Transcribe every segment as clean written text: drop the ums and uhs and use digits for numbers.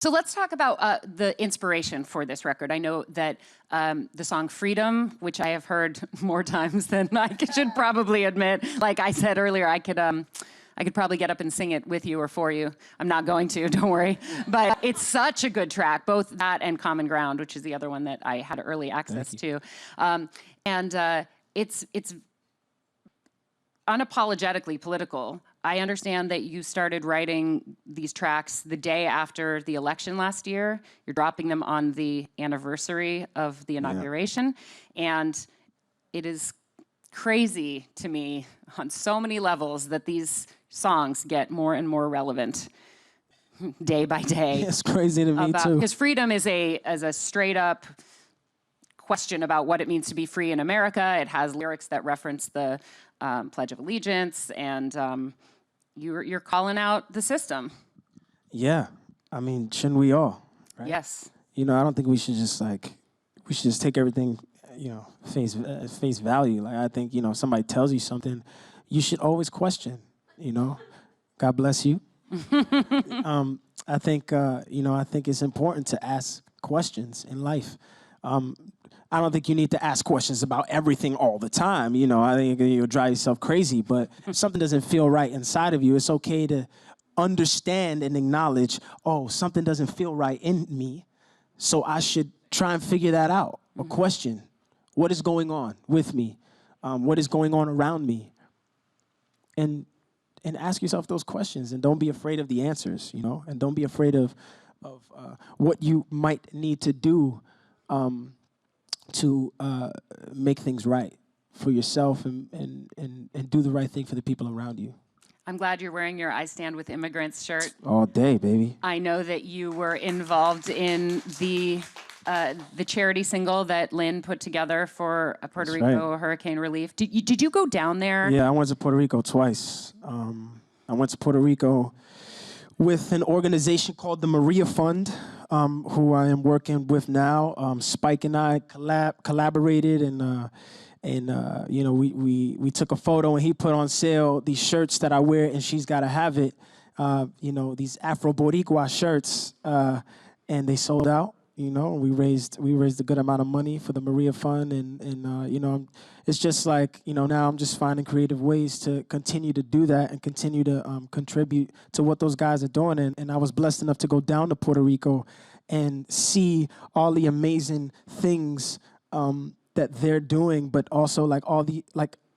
So let's talk about the inspiration for this record. I know that the song Freedom, which I have heard more times than I should probably admit, like I said earlier, I could probably get up and sing it with you or for you. I'm not going to, don't worry. But it's such a good track, both that and Common Ground, which is the other one that I had early access to. It's unapologetically political. I understand that you started writing these tracks the day after the election last year. You're dropping them on the anniversary of the inauguration. Yeah. And it is crazy to me on so many levels that these songs get more and more relevant day by day. It's crazy to me too. Because freedom is a straight up question about what it means to be free in America. It has lyrics that reference the Pledge of Allegiance, and you're calling out the system. Yeah, I mean, shouldn't we all? Right? Yes. You know, I don't think we should just take everything, face value. Like I think, if somebody tells you something, you should always question. God bless you. I think it's important to ask questions in life. I don't think you need to ask questions about everything all the time. I think you'll drive yourself crazy. But if something doesn't feel right inside of you, it's okay to understand and acknowledge, oh, something doesn't feel right in me, so I should try and figure that out. Or question, what is going on with me? What is going on around me? And ask yourself those questions, and don't be afraid of the answers, and don't be afraid of what you might need to do to make things right for yourself and do the right thing for the people around you. I'm glad you're wearing your I Stand With Immigrants shirt. All day, baby. I know that you were involved in the charity single that Lynn put together for Puerto Rico hurricane relief. Did you go down there? Yeah, I went to Puerto Rico twice. I went to Puerto Rico with an organization called the Maria Fund, who I am working with now. Spike and I collaborated, and we took a photo, and he put on sale these shirts that I wear, and she's got to have it. These Afro Boricua shirts, and they sold out. We raised a good amount of money for the Maria Fund, and it's just like, now I'm just finding creative ways to continue to do that and continue to contribute to what those guys are doing. And I was blessed enough to go down to Puerto Rico and see all the amazing things that they're doing, but also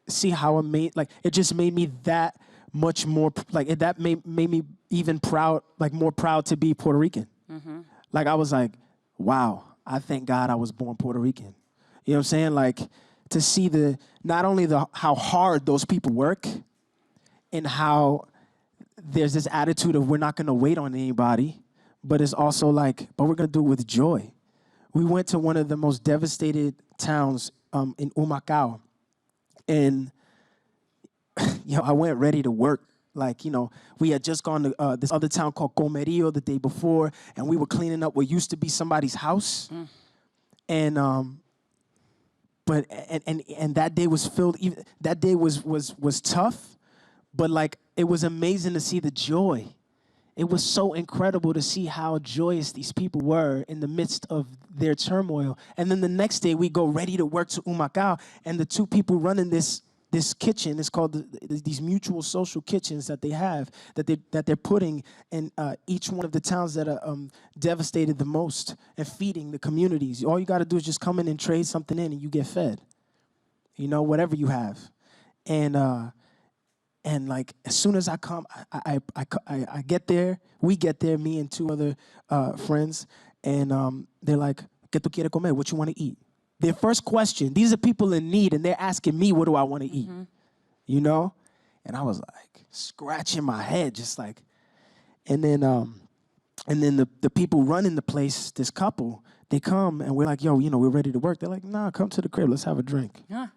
see how it just made me that much more, that made me even proud, more proud to be Puerto Rican. Mm-hmm. I was like, wow, I thank God I was born Puerto Rican. You know what I'm saying? To see not only how hard those people work, and how there's this attitude of we're not going to wait on anybody, but it's also but we're going to do it with joy. We went to one of the most devastated towns in Humacao, and I went ready to work. We had just gone to this other town called Comerío the day before, and we were cleaning up what used to be somebody's house. And that day was filled. That day was tough, but it was amazing to see the joy. It was so incredible to see how joyous these people were in the midst of their turmoil. And then the next day we go ready to work to Humacao, and the two people running this kitchen is called these mutual social kitchens that they have, that they're putting in each one of the towns that are devastated the most, and feeding the communities. All you got to do is just come in and trade something in, and you get fed. Whatever you have, and as soon as I come, I get there. We get there, me and two other friends, and they're like, "¿Qué tú quieres comer? What you want to eat?" Their first question, these are people in need, and they're asking me, what do I want to eat? Mm-hmm. And I was scratching my head, and then the people running the place, this couple, they come, and we're like, yo, we're ready to work. They're like, nah, come to the crib, let's have a drink. Yeah.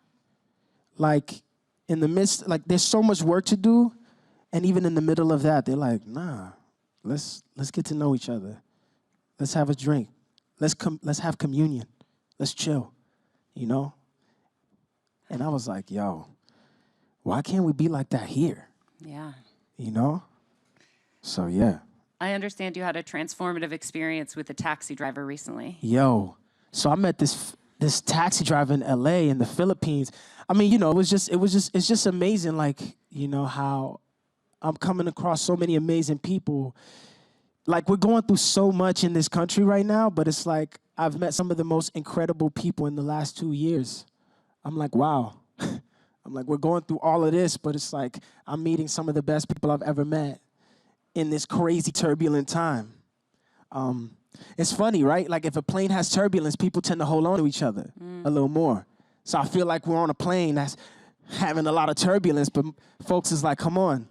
In the midst, there's so much work to do, and even in the middle of that, they're like, nah, let's get to know each other. Let's have a drink. Let's have communion. Let's chill, And I was like, yo, why can't we be like that here? Yeah. So, yeah, I understand you had a transformative experience with a taxi driver recently. Yo, so I met this taxi driver in LA in the Philippines. I mean, it's just amazing, like, how I'm coming across so many amazing people. Like, we're going through so much in this country right now, but it's like I've met some of the most incredible people in the last 2 years. I'm like, wow. I'm like, we're going through all of this, but it's like I'm meeting some of the best people I've ever met in this crazy turbulent time. It's funny, right? Like, if a plane has turbulence, people tend to hold on to each other a little more. So I feel like we're on a plane that's having a lot of turbulence, but folks is like, come on,